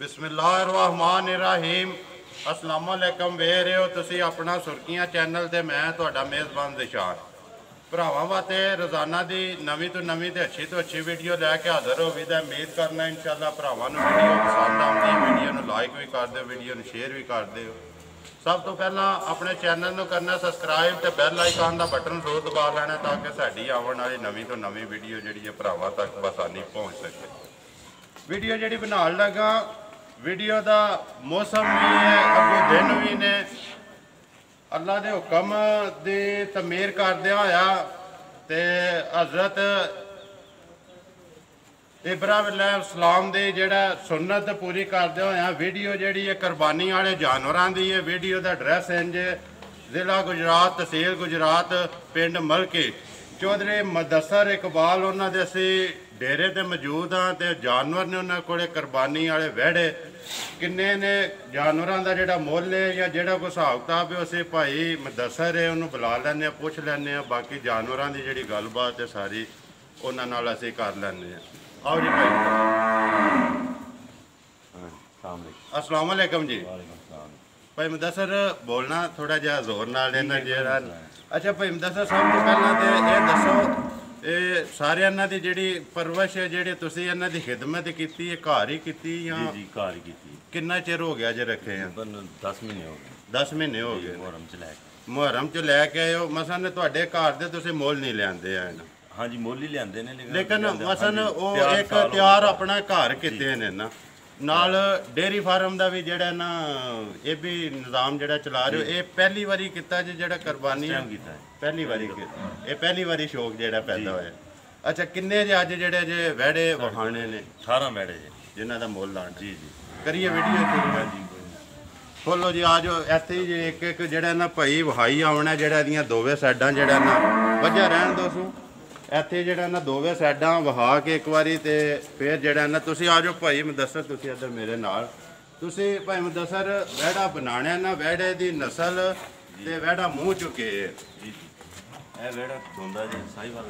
बिस्मिल्लाहिर्रहमानिर्रहीम अस्सलाम वालेकुम वेख रहे हो तुसी अपना सुर्खियां चैनल ते मैं तुहाडा मेज़बान दिशान भरावां वास्ते रोज़ाना की नवीं तो नवीं ते अच्छी तो अच्छी वीडियो लैके हाज़र हो भी उम्मीद करना इंशाअल्लाह भरावां नूं वीडियो पसंद आउंदी वीडियो नूं लाइक भी कर दिओ वीडियो नूं शेयर भी कर दिओ। सब तो पहला अपने चैनल नूं करना सबसक्राइब ते बैल आइकन का बटन जरूर दबा लेना ताकि साडी आउण वाली नवीं तो नवीं वीडियो जिहड़ी है भरावां तक आसानी पहुँच सके। वीडियो जिहड़ी बनाउण लगा वीडियो का मौसम भी है अगों दिन भी ने अल्लाह के हुक्म की तमीर करदे होया ते हज़रत इब्राहिम की जिहड़ा सुन्नत पूरी करदे होया वीडियो जिहड़ी है कुर्बानी वाले जानवरों की है। वीडियो का एड्रैस इंज जिला गुजरात तहसील गुजरात पिंड मलकी चौधरी मुदस्सर इकबाल उन्होंने असी डेरे ते मौजूद हाँ तो जानवर ने उन्होंने को कुर्बानी वाले वहड़े किन्ने ने जानवरों का जोड़ा मुल है या जोड़ा कोई हिसाब किताब है उसे भाई मुदस्सर है उन्होंने बुला लैने पुछ लैने बाकी जानवरों की जी गलबात है सारी उन्होंने असी कर लैने। आओ जी भाई अस्सलाम वालेकुम जी। भाई मुदस्सर बोलना थोड़ा जहा जोर नाल देना जरा। अच्छा भाई मुदस्सर सब तो पहला तो ये दसो ये सारे इन्हां दी जिहड़ी परवरिश है जिहड़ी तुसीं इन्हां दी खिदमत कीती है घर ही कीती या जी घर ही कीती। कितना चिर हो गया जे रखे हैं? 10 महीने हो गए। 10 महीने हो गए मुहर्रम च लैके आए हो मसन तुहाडे घर दे तुसीं मुल नहीं लिआंदे हैं? हाँ जी मुल ही लिआंदे ने लेकिन मसन वो एक तैयार अपना घर कीते ने ना नाल डेयरी फार्म का भी जिहड़ा ना ये भी निज़ाम जिहड़ा चला रहे हो ये पहली बारी किता जे जिहड़ा कुर्बानी पहली बारी ये पहली बारी शौक जिहड़ा पैदा होया। अच्छा किन्ने जे अज जिहड़े जे वहड़े वहाने ने? 18 वहड़े जिन्हां दा मुल लाना। जी जी करिए वीडियो शुरू जी खोलो जी आ जाओ इत्थे जी एक एक जिहड़ा ना भाई वहाई आउणा जिहड़ा इहदियां दोवें साइडां जिहड़ा ना वजह रहण दो सू इत्थे जिहड़ा ना दोवें साइडां वहा के एक बारी ते फिर जिहड़ा ना तुसीं आ जाओ भाई मुदस्सर तुसीं इधर मेरे नाल तुसीं भाई मुदस्सर वहड़ा बनाणा ना वहड़े दी नस्ल ते वहड़ा मूँह चुके जी ਇਹ ਵੇੜਾ ਦੋਂਦਾ ਜੀ ਸਾਹੀਵਾਲ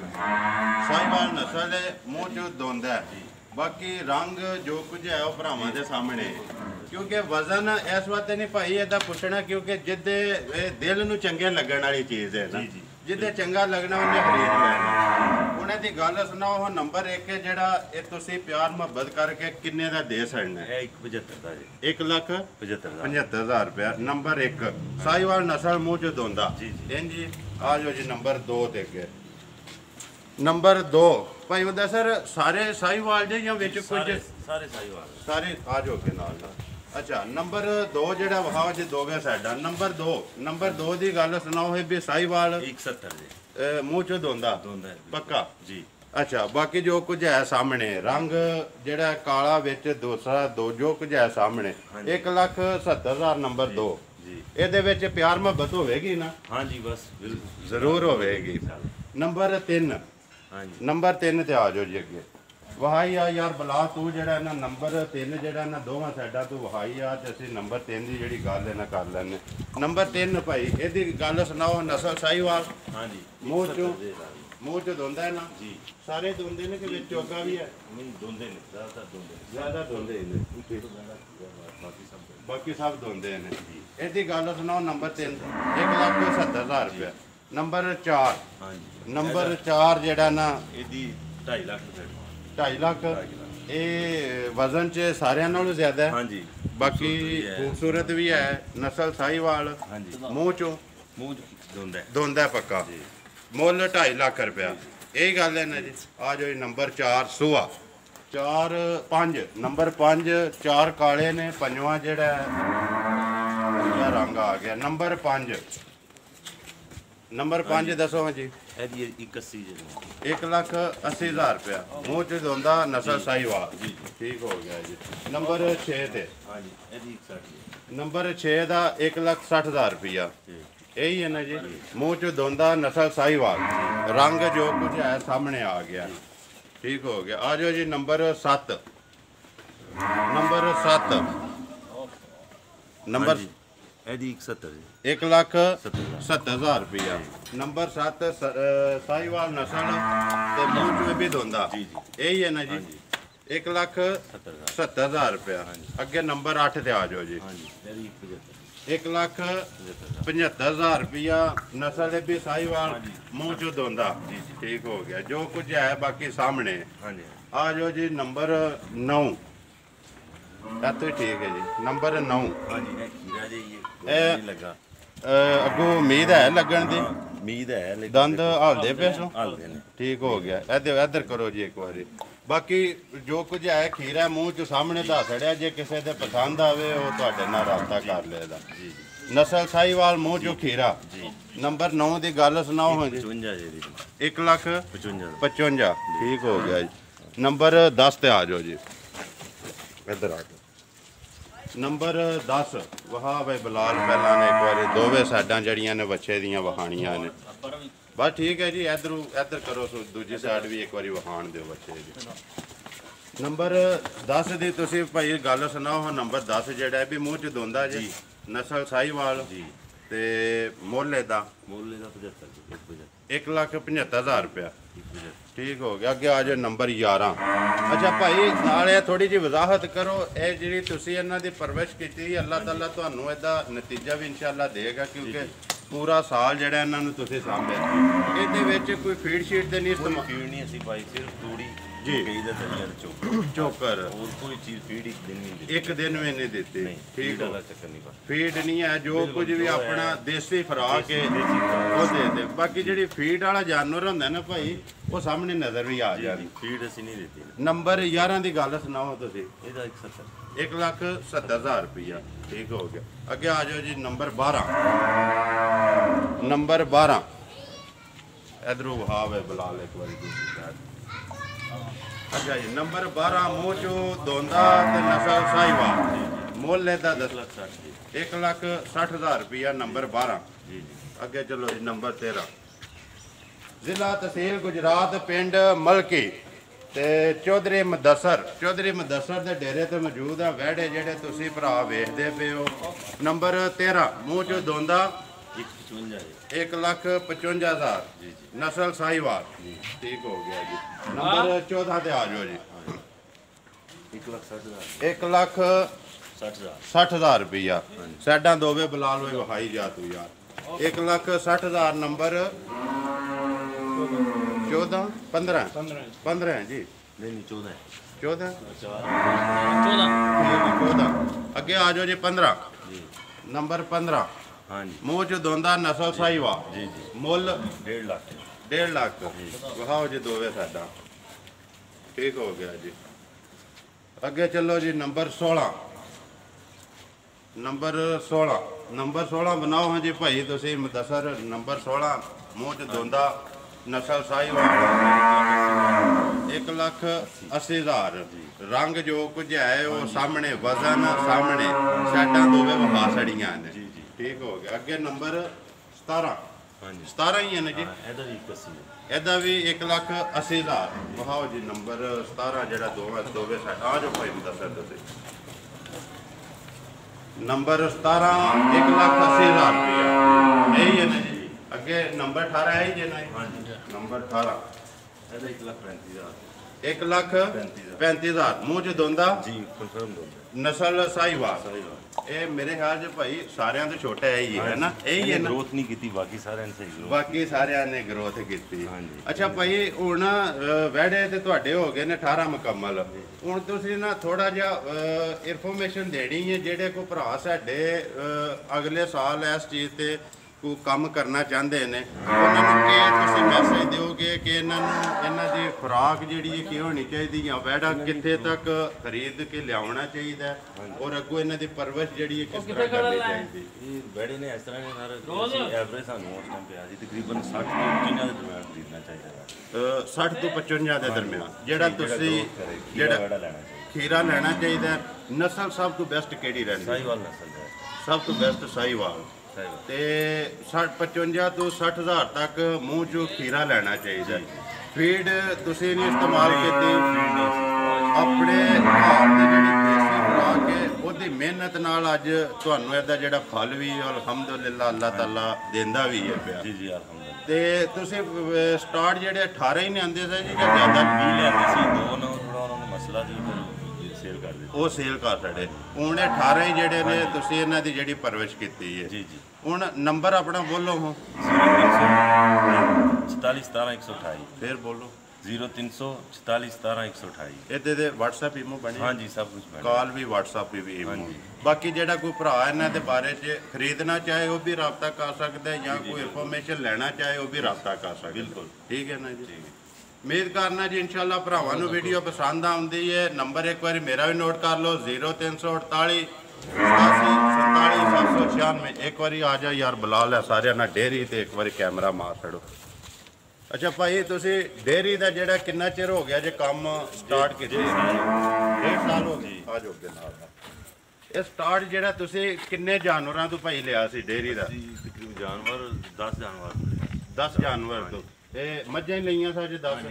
नस्ल है मूँह चो दोंदा है बाकी रंग जो कुछ है वह भरावां दे सामने क्योंकि वजन इस वास्ते नहीं भाई इहदा पुछना क्योंकि जिदे दिल नूं चंगे लगण वाली चीज़ है ना जिदे चंगा लगना उन्हें खरीद लेना। उन्हें दी गल सुनाओ नंबर 1 है जिहड़ा ये तुसीं प्यार मुहब्बत करके किन्ने दा दे सकना है? 175 दा जी 1,75,000 रुपया। नंबर 1 साहीवाल नस्ल मूँह चो दोंदा जी जी आ जाओ जी नंबर 2 ते अगे। नंबर 2 भाई मुदस्सर सारे साहीवाल जे या विच कुछ सारे साहीवाल सारे आ जाओ के नाल। अच्छा नंबर 2 जिहड़ा वहाओ जी दोवें साइडां। नंबर 2 दी गल सुनाओ है भी साहीवाल 170 जी मूँह चो दोंदा पक्का जी। अच्छा बाकी जो कुछ है सामने रंग जिहड़ा काला विच दूसरा दो जो कुछ है सामने 1,70,000 नंबर 2 ਇਹਦੇ ਵਿੱਚ प्यार ਮੁਹੱਬਤ ਹੋਵੇਗੀ ना? हाँ जी बस ਜ਼ਰੂਰ ਹੋਵੇਗੀ। नंबर 3 हाँ जी नंबर 3 ਤੇ ਆ ਜਾਓ ਜੀ ਅੱਗੇ ਵਹਾਈ ਆ ਯਾਰ ਬਲਾ ਤੂੰ ਜਿਹੜਾ ਨਾ ਨੰਬਰ 3 ਜਿਹੜਾ ਨਾ ਦੋਵਾਂ ਸਾਈਡਾਂ ਤੋਂ ਵਹਾਈ ਆ ਤੇ ਅਸੀਂ ਨੰਬਰ 3 ਦੀ ਜਿਹੜੀ ਗੱਲ ਹੈ ਨਾ ਕਰ ਲੈਣੇ। ਨੰਬਰ 3 ਭਾਈ ਇਹਦੀ ਗੱਲ ਸੁਣਾਓ ਨਸਲ ਸਾਹੀਵਾਲ? हाँ जी ਮੂੰਹ ਚ ਦੋਂਦਾ ਹੈ ਨਾ जी ਸਾਰੇ ਦੋਂਦੇ ਨੇ ਕਿ ਵਿੱਚ ਚੋਗਾ ਵੀ ਹੈ? नहीं दोंदे ने ज़्यादा दोंदे ने बाकी सब दोंदे ने। ਇਹਦੀ ਗੱਲ ਸੁਣਾਓ ਨੰबर 3 1,70,000 रुपया। नंबर 4 हाँ जी नंबर 4 ਜਿਹੜਾ ਨਾ ਇਹਦੀ 2.5 ਲੱਖ 2.5 ਲੱਖ ਇਹ ਵਜ਼ਨ ਚ ਸਾਰਿਆਂ ਨਾਲੋਂ ਜ਼ਿਆਦਾ ਹੈ। हाँ जी ਬਾਕੀ ਖੂਬਸੂਰਤ ਵੀ ਹੈ ਨਸਲ ਸਾਹੀਵਾਲ हाँ जी ਮੂੰਹ ਚੋਂ ਦੋਂਦਾ ਪੱਕਾ ਮੁੱਲ 2.5 ਲੱਖ ਰੁਪਇਆ। ਇਹੀ ਗੱਲ ਹੈ ਨਾ ਜੀ ਆ ਜਾਓ ਨੰबर 4 ਸੂਆ 5 ਨੰबर 5 4 ਕਾਲੇ ਨੇ ਪੰਜਵਾਂ ਜਿਹੜਾ रंग आ गया। नंबर 5 दसो जी 1,80,000 रुपया मूँह च दोंदा नस्ल साहीवाल ठीक हो गया जी। नंबर 6 ते नंबर 6 का 1,60,000 रुपया यही है ना जी मूँह च दोंदा नस्ल साहीवाल रंग जो कुछ है सामने आ गया ठीक हो गया। आ जाओ जी नंबर 7 नंबर 1,70,000 रुपया। नंबर 7 साहीवाल नस्ल ते मूँह चो भी दोंदा यही है ना जी 1,70,000 रुपया। अगे नंबर 8 ते आ जाओ जी। हाँ जी ਇਹਦੀ 1,75,000 रुपया। नस्ल भी साहिवाल, मुंह चो दोंदा। ठीक हो गया, जो कुछ है बाकी सामने। हाँ जी आ जाओ जी नंबर 9। तो ठीक है जी, नंबर 9। हाँ जी ਇਹ ਖੀਰਾ ਜੀ ਇਹ ਇਹ ਲੱਗਾ अगो उम्मीद है लगन दी? ਉਮੀਦ ਹੈ ਲੇਕਿਨ दंद हलदे पे सो? ਹਲਦੇ ਨੇ ठीक हो गया। इधर इधर करो जी एक बारी। बाकी जो कुछ है खीरा मूँह चो सामने दस छड़िया, जे किसी दे पसंद आवे वो तुहाडे नाल राबता कर लेदा। ਜੀ नस्ल साहिवाल मूँह चो खीरा। ਜੀ नंबर 9 की गल सुनाओ हाँ जी। 55 ਜੀ ਦੀ 1,55,000। 55 ठीक हो गया जी। नंबर 10 ते आ जाओ जी। इधर आ जाओ। नंबर 10 वहा भाई बिलाल पहला ने एक बार दोवे साइडां जड़ियां ने बच्चे दियां वहानियां ने। बस ठीक है जी, इधर करो दूजी साइड भी एक बारी वहान दो बच्चे दी। नंबर 10 दी तुसी भाई गल सुनाओ हाँ। नंबर 10 जेड़ा भी मूँह च दोंदा जी। नस्ल साहिवाल ਜੀ ते मोले दा ਮੁੱਲ ਇਹਦਾ 75 ਜੀ 1,75,000 रुपया। ठीक हो गया। अगे आ जाओ नंबर 11। अच्छा भाई नाल थोड़ी जी वजाहत करो, ये जी तुसी इन्हां दी परवरिश कीती, अल्लाह ताला तुहानू इहदा नतीजा भी इंशाअल्लाह देगा, क्योंकि पूरा साल जेड़ा इन्हां नू तुसी सांभिया। इहदे विच कोई फीड शीट दे नहीं ਕੋਈ इस्तेमाल? ਫੀਡ ਨਹੀਂ ਅਸੀਂ ਪਾਈ, ਸਿਰਫ ਤੂੜੀ ਜੀ। ਕਈ ਦਾ ਦਲੀਆ ਤੇ ਚੋਕਰ चोकर ਹੋਰ ਕੋਈ ਚੀਜ਼ ਫੀਡ ਇੱਕ ਦਿਨ ਨਹੀਂ ਦਿੱਤੀ एक दिन भी नहीं देती। ਨਹੀਂ ठीक ਫੀਡ हो। ਵਾਲਾ ਚੱਕਰ ਨਹੀਂ ਪਾ फीड नहीं है, जो कुछ भी अपना देसी खुराक है देसी खुराक। वो दे दे। बाकी जी फीड वाला जानवर होंदा ना भाई, वो सामने नजर भी आ जाए। ਫੀਡ ਅਸੀਂ ਨਹੀਂ ਦਿੱਤੀ नंबर 11 की गल सुनाओ तुसी। ਇਹਦਾ 170 1,70,000 रुपया। ठीक हो गया। अगे आ जाओ जी नंबर 12। नंबर 12 इधरों वहाव है बिलाल एक बार दूसरी साइड। अच्छा जी नंबर 12 मूँह चो दोंदा ते नस्ल साहिवाल। मुੱਲ ਇਹਦਾ 160 ਜੀ 1,60,000 रुपया। नंबर 12। ਜੀ ਜੀ ਅੱਗੇ ਚਲੋ ਜੀ ਨੰਬਰ 13। ਜ਼ਿਲ੍ਹਾ ਤਹਿਸੀਲ ਗੁਜਰਾਤ, ਪਿੰਡ ਮਲਕੀ ਤੇ ਚੌਧਰੀ ਮਦਸਰ ਦੇ ਡੇਰੇ ਤੇ ਮੌਜੂਦ ਆ। ਵਹਿੜੇ ਜਿਹੜੇ ਤੁਸੀਂ ਭਰਾ ਵੇਖਦੇ ਪਏ ਹੋ। ਨੰਬਰ 13 ਮੂੰਹ ਚੋਂ ਦੋਂਦਾ 155 ਜੀ 1,55,000। ਜੀ ਨਸਲ ਸਾਹੀਵਾਲ। ਠੀਕ ਹੋ ਗਿਆ ਜੀ। ਨੰਬਰ 14 ਤੇ ਆ ਜਾਓ ਜੀ। 1,60,000 1,60,000 60,000 रुपया। साइडां दोवे बिलाल होए वहाई जा तू यार। 1,60,000 नंबर 14 15 है जी। ਨਹੀਂ ਨਹੀਂ 14 ਹੈ 14 4 14। अगे आ जाओ जी 15। ਜੀ नंबर 15 ਹਾਂ ਜੀ मूँह च दोंदा नस्ल साहिवाल। ਜੀ ਜੀ मुੱਲ 1.5 ਲੱਖ 1.5 लाख। वहाओ जी दोवे साइडां। ठीक हो गया जी। अगे चलो जी नंबर 16। नंबर 16 बनाओ हाँ जी भाई तुसी मुदस्सर। नंबर 16 मूँह च दोंदा नस्ल साहिवाल। 1,80,000। रंग जो कुछ है वो सामने, वजन सामने, साइडां दोवे वहा सड़ियां ने। जी जी ठीक हो गया। अगे नंबर 17। ਹਾਂ ਜੀ 17 ही है ना जी। ਇਹਦਾ ਵੀ 81 ਹੈ ਇਹਦਾ ਵੀ 1,80,000। ਵਹਾਓ ਜੀ ਨੰਬਰ 17 ਜਿਹੜਾ ਦੋਵੇਂ ਸਾਈਡ ਆ ਜੋ ਭਾਈ ਮੁਦੱਸਰ ਤੁਸੀਂ। ਨੰਬਰ 17 1,80,000 ਰੁਪਇਆ। ਇਹੀ ਹੈ ਨਾ ਜੀ। ਅੱਗੇ ਨੰਬਰ 18 ਹੈ ਜੀ ਨਾ। ਹਾਂ ਜੀ ਨੰबर 18 ਇਹਦਾ 1,35,000 1,35,000। ਮੂੰਹ ਚ ਦੋਂਦਾ ਜੀ ਕਨਫਰਮ ਦੋ ਨਸਲ ਸਾਹੀਵਾਲ। ਸਹੀ ਗੱਲ ਇਹ ਮੇਰੇ ਖਿਆਲ ਚ ਭਾਈ ਸਾਰਿਆਂ ਤੋਂ ਛੋਟਾ ਹੈ ਹੀ ਹੈ ਨਾ। ਇਹੀ ਹੈ ਨਾ। ਗਰੋਥ ਨਹੀਂ ਕੀਤੀ ਬਾਕੀ ਸਾਰਿਆਂ ਨੇ ਸਹੀ ਗਰੋਥ ਬਾਕੀ ਸਾਰਿਆਂ ਨੇ ਗਰੋਥ ਕੀਤੀ। ਹਾਂਜੀ। ਅੱਛਾ ਭਾਈ ਹੁਣ ਵਹਿੜੇ ਤੇ ਤੁਹਾਡੇ ਹੋ ਗਏ ਨੇ 18 ਮੁਕੰਮਲ। ਹੁਣ ਤੁਸੀਂ ਨਾ ਥੋੜਾ ਜਿਹਾ ਇਨਫੋਰਮੇਸ਼ਨ ਦੇਣੀ ਹੈ ਜਿਹੜੇ ਕੋ ਭਰਾ ਸਾਡੇ ਅਗਲੇ ਸਾਲ ਇਸ ਚੀਜ਼ ਤੇ ਕੋ ਕੰਮ ਕਰਨਾ ਚਾਹੁੰਦੇ ਨੇ, ਉਹਨਾਂ ਨੂੰ ਕੀ ਤੁਸੀਂ ਮੈਸੇਜ ਦਿਓਗੇ ਕਿ ਇਹਨਾਂ ਦੀ ਖੁਰਾਕ ਜਿਹੜੀ ਹੈ ਕੀ ਹੋਣੀ ਚਾਹੀਦੀ ਹੈ, ਵਹਿੜਾ ਕਿੱਥੇ ਤੱਕ ਖਰੀਦ ਕੇ ਲਿਆਉਣਾ ਚਾਹੀਦਾ ਔਰ ਅੱਗੋਂ ਇਹਨਾਂ ਦੀ ਪਰਵਰਿਸ਼ ਜਿਹੜੀ ਹੈ ਕਿਸ ਤਰ੍ਹਾਂ ਕਰਨੀ ਚਾਹੀਦੀ? ਇਹ ਬੜੇ ਨੇ ਇਸ ਤਰ੍ਹਾਂ ਨੇ ਸਰ ਐਵਰੇਜ ਸਾਨੂੰ ਉਸ ਟਾਈਮ ਪਿਆ ਸੀ ਤਕਰੀਬਨ 60 ਤੋਂ 55 ਦੇ ਦਰਮਿਆਨ ਖਰੀਦਣਾ ਚਾਹੀਦਾ ਹੈ 60 ਤੋਂ 55 ਦੇ ਦਰਮਿਆਨ ਜਿਹੜਾ ਤੁਸੀਂ ਜਿਹੜਾ ਜਿਹੜਾ ਲੈਣਾ ਚਾਹੀਦਾ ਖੀਰਾ ਲੈਣਾ ਚਾਹੀਦਾ। ਨਸਲ ਸਭ ਤੋਂ ਬੈਸਟ ਕਿਹੜੀ ਰਹਿੰਦੀ? ਸਾਹੀਵਾਲ ਨਸਲ ਦਾ ਸਭ ਤੋਂ ਬੈਸਟ ਸਾਹੀਵਾਲ। ਸਾਹੀਵਾਲ ਤੇ 55 ਤੋਂ 60,000 ਤੱਕ ਮੂੰਹ ਚੋਂ ਖੀਰਾ ਲੈਣਾ ਚਾਹੀਦਾ। ਫੀਡ ਤੁਸੀਂ ਨਹੀਂ ਇਸਤੇਮਾਲ ਕੀਤੀ, ਆਪਣੇ ਘਰ ਦੀ ਜਿਹੜੀ ਦੇਸੀ ਖੁਰਾਕ ਹੈ ਉਹਦੀ ਮਿਹਨਤ ਨਾਲ ਅੱਜ ਤੁਹਾਨੂੰ ਇਹਦਾ ਜਿਹੜਾ ਫਲ ਵੀ ਅਲਹਮਦੁਲਿਲਾ ਅੱਲਾਹ ਤਾਲਾ ਦਿੰਦਾ ਵੀ ਹੈ ਪਿਆ। ਜੀ ਜੀ ਅਲਹਮਦੁਲਿਲਾ। ਤੇ ਤੁਸੀਂ ਸਟਾਰਟ ਜਿਹੜੇ 18 ਹੀ ਨੇ ਆਂਦੇ ਸੀ ਜੀ ਜਾਂ ਜ਼ਿਆਦਾ? 20 ਲੈਂਦੇ ਸੀ, ਦੋ ਨਾ ਥੋੜਾ ਉਹਨਾਂ ਨੇ ਮਸਲਾ ਸੀ, ਫਿਰ ਸੇਲ ਕਰ ਦਿੱਤਾ। ਉਹ ਸੇਲ ਕਰ ਛੱਡੇ। ਹੁਣ 18 ਹੀ ਜਿਹੜੇ ਨੇ ਤੁਸੀਂ ਇਹਨਾਂ ਦੀ ਜਿਹੜੀ ਪਰਵਰਿਸ਼ ਕੀਤੀ ਹੈ। ਜੀ ਜੀ। ਹੁਣ ਨੰਬਰ ਆਪਣਾ ਬੋਲੋ ਹੋ। 44 17 128। ਫਿਰ ਬੋਲੋ। 0344 17 128। ਇਹਦੇ ਤੇ WhatsApp ਈਮੋ ਬਣੇ? ਹਾਂਜੀ ਸਭ ਕੁਝ ਬਣਾ। ਕਾਲ ਵੀ WhatsApp ਵੀ ਈਮੋ। ਬਾਕੀ ਜਿਹੜਾ ਕੋਈ ਭਰਾ ਇਹਨਾਂ ਦੇ ਬਾਰੇ 'ਚ ਖਰੀਦਣਾ ਚਾਹੇ ਉਹ ਵੀ ਰਾਬਤਾ ਕਰ ਸਕਦਾ ਹੈ, ਜਾਂ ਕੋਈ ਇਨਫੋਰਮੇਸ਼ਨ ਲੈਣਾ ਚਾਹੇ ਉਹ ਵੀ ਰਾਬਤਾ ਕਰ ਸਕਦਾ। ਬਿਲਕੁਲ ਠੀਕ ਹੈ ਨਾ ਜੀ। ਉਮੀਦ ਕਰਨਾ ਜੀ ਇਨਸ਼ਾਅੱਲਾ ਭਰਾਵਾਂ ਨੂੰ ਵੀਡੀਓ ਪਸੰਦ ਆਉਂਦੀ ਹੈ। ਨੰਬਰ ਇੱਕ ਵਾਰੀ ਮੇਰਾ ਵੀ ਨੋਟ ਕਰ ਲਓ 0348 87 796। ਇੱਕ ਵਾਰੀ ਆ ਜਾ ਯਾਰ, ਬੁਲਾ ਲੈ ਸਾਰਿਆਂ ਨਾਲ ਡੇਰੀ ਤੇ ਇੱਕ ਵਾਰੀ ਕੈਮਰਾ ਮਾਰ ਛੜੋ। ਅੱਛਾ ਭਾਈ, ਤੁਸੀਂ ਡੇਰੀ ਦਾ ਜਿਹੜਾ ਕਿੰਨਾ ਚਿਰ ਹੋ ਗਿਆ ਜੇ ਕੰਮ ਸਟਾਰਟ ਕੀਤੇ? 1.5 ਸਾਲ ਹੋ ਗਏ। ਆ ਜਾਓ ਅੱਗੇ ਨਾਲ। ਇਹ ਸਟਾਰਟ ਜਿਹੜਾ ਤੁਸੀਂ ਕਿੰਨੇ ਜਾਨਵਰਾਂ ਤੋਂ ਭਾਈ ਲਿਆ ਸੀ ਡੇਰੀ ਦਾ? ਤਕਰੀਬਨ ਜਾਨਵਰ 10 ਜਾਨਵਰ। 10 ਜਾਨਵਰ ਤੋਂ। ਇਹ ਮੱਝਾਂ ਹੀ ਲਈਆਂ ਸੀ ਜੇ 10 ਮੱਝਾਂ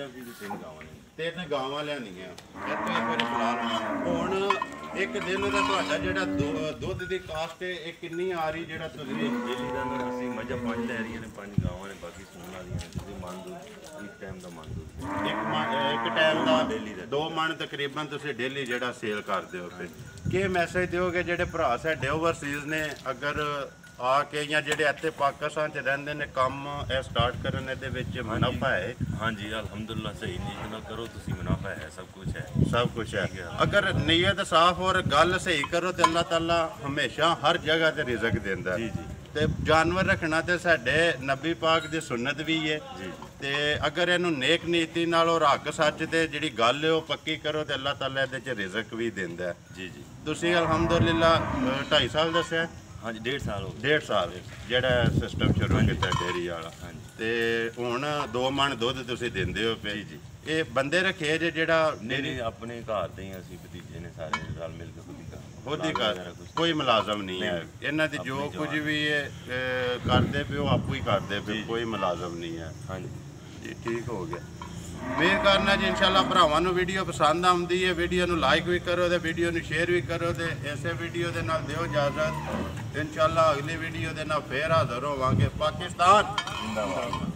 ਸੀ, 3 ਗਾਵਾਂ ਨੇ। 3 ਗਾਵਾਂ ਲਿਆਂਦੀਆਂ। ਇਹ ਤੋਂ ਇੱਕ ਵਾਰੀ ਬੁਲਾ ਲਓ। ਹੁਣ ਇੱਕ ਦਿਨ ਦਾ ਤੁਹਾਡਾ ਜਿਹੜਾ ਦੁੱਧ ਦੀ ਕਾਸਟ ਇਹ ਕਿੰਨੀ ਆ ਰਹੀ ਜਿਹੜਾ ਤੁਸੀਂ? ਡੇਲੀ ਦਾ ਨਾ ਅਸੀਂ ਮੱਝਾਂ 5 ਲੈ ਰਹੀਆਂ ਨੇ, 5 ਗਾਵਾਂ ਨੇ, ਬਾਕੀ ਸੂਣ ਵਾਲੀਆਂ ਨੇ। ਤੁਸੀਂ ਮੰਨ ਦੋ ਇੱਕ ਟਾਈਮ ਦਾ ਮੰਨ ਦੋ। ਇੱਕ ਟਾਈਮ ਦਾ ਡੇਲੀ ਦਾ 2 ਮਣ ਤਕਰੀਬਨ ਤੁਸੀਂ ਡੇਲੀ ਜਿਹੜਾ ਸੇਲ ਕਰਦੇ ਹੋ। ਫਿਰ ਕੀ ਮੈਸੇਜ ਦਿਓਗੇ ਜਿਹੜੇ ਭਰਾ ਸਾਡੇ ਓਵਰਸੀਜ਼ ਨੇ, ਅਗਰ ਆ ਕੇ ਜਾਂ ਜਿਹੜੇ ਇੱਥੇ ਪਾਕਿਸਤਾਨ 'ਚ ਰਹਿੰਦੇ ਨੇ ਕੰਮ ਇਹ ਸਟਾਰਟ ਕਰਨ ਇਹਦੇ ਵਿੱਚ ਮੁਨਾਫਾ ਹੈ? ਹਾਂਜੀ ਅਲਹਮਦੁਲਿਲਾ, ਸਹੀ ਨੀਅਤ ਨਾਲ ਕਰੋ ਤੁਸੀਂ, ਮੁਨਾਫਾ ਹੈ, ਸਭ ਕੁਝ ਹੈ। ਸਭ ਕੁਝ ਹੈ। ਅਗਰ ਨੀਅਤ ਸਾਫ਼ ਔਰ ਗੱਲ ਸਹੀ ਕਰੋ ਤੇ ਅੱਲਾਹ ਤਾਲਾ ਹਮੇਸ਼ਾ ਹਰ ਜਗ੍ਹਾ ਤੇ ਰਿਜ਼ਕ ਦਿੰਦਾ। ਜੀ ਜੀ। ਤੇ ਜਾਨਵਰ ਰੱਖਣਾ ਤੇ ਸਾਡੇ ਨਬੀ ਪਾਕ ਦੀ ਸੁਨਨਤ ਵੀ ਹੈ। ਜੀ। ਤੇ ਅਗਰ ਇਹਨੂੰ ਨੇਕ ਨੀਤੀ ਨਾਲ ਔਰ ਹੱਕ ਸੱਚ ਤੇ ਜਿਹੜੀ ਗੱਲ ਹੈ ਉਹ ਪੱਕੀ ਕਰੋ ਤੇ ਅੱਲਾਹ ਤਾਲਾ ਇਹਦੇ 'ਚ ਰਿਜ਼ਕ ਵੀ ਦਿੰਦਾ ਹੈ। ਜੀ ਜੀ। ਤੁਸੀਂ ਅਲਹਮਦੁਲਿਲਾ 2.5 ਸਾਲ ਦੱਸਿਆ? ਹਾਂਜੀ 1.5 ਸਾਲ ਹੋ ਗਏ। 1.5 ਸਾਲ ਜਿਹੜਾ ਸਿਸਟਮ ਸ਼ੁਰੂ ਕੀਤਾ ਡੇਰੀ ਵਾਲਾ। ਹਾਂਜੀ। ਤੇ ਹੁਣ 2 ਮਣ ਦੁੱਧ ਤੁਸੀਂ ਦਿੰਦੇ ਹੋ ਪਏ। ਜੀ ਜੀ। ਇਹ ਬੰਦੇ ਰੱਖੇ ਜੇ ਜਿਹੜਾ ਨਹੀਂ ਆਪਣੇ ਘਰ ਦੇ ਹੀ ਅਸੀਂ ਭਤੀਜੇ ਨੇ ਸਾਰੇ ਰਲ ਮਿਲ ਕੇ ਖੁਦ ਹੀ ਕੋਈ ਮੁਲਾਜ਼ਮ ਨਹੀਂ ਹੈ ਇਹਨਾਂ ਦੀ, ਜੋ ਕੁਝ ਵੀ ਇਹ ਕਰਦੇ ਪਿਓ ਆਪੂ ਹੀ ਕਰਦੇ ਪਿਓ, ਕੋਈ ਮੁਲਾਜ਼ਮ ਨਹੀਂ ਹੈ। ਹਾਂਜੀ ਜੀ ਠੀਕ ਹੋ ਗਿਆ। ਉਮੀਦ ਕਰਨਾ ਜੀ ਇਨਸ਼ਾਅੱਲਾ ਭਰਾਵਾਂ ਨੂੰ ਵੀਡੀਓ ਪਸੰਦ ਆਉਂਦੀ ਹੈ। ਵੀਡੀਓ ਨੂੰ ਲਾਈਕ ਵੀ ਕਰੋ ਤੇ ਵੀਡੀਓ ਨੂੰ ਸ਼ੇਅਰ ਵੀ ਕਰੋ ਤੇ ਇਸੇ ਵੀਡੀਓ ਦੇ ਨਾਲ ਦਿਓ ਇਜਾਜ਼ਤ। ਇਨਸ਼ਾਅੱਲਾ ਅਗਲੀ ਵੀਡੀਓ ਦੇ ਨਾਲ ਫੇਰ ਹਾਜ਼ਰ ਹੋਵਾਂਗੇ। ਪਾਕਿਸਤਾਨ ਜ਼ਿੰਦਾਬਾਦ।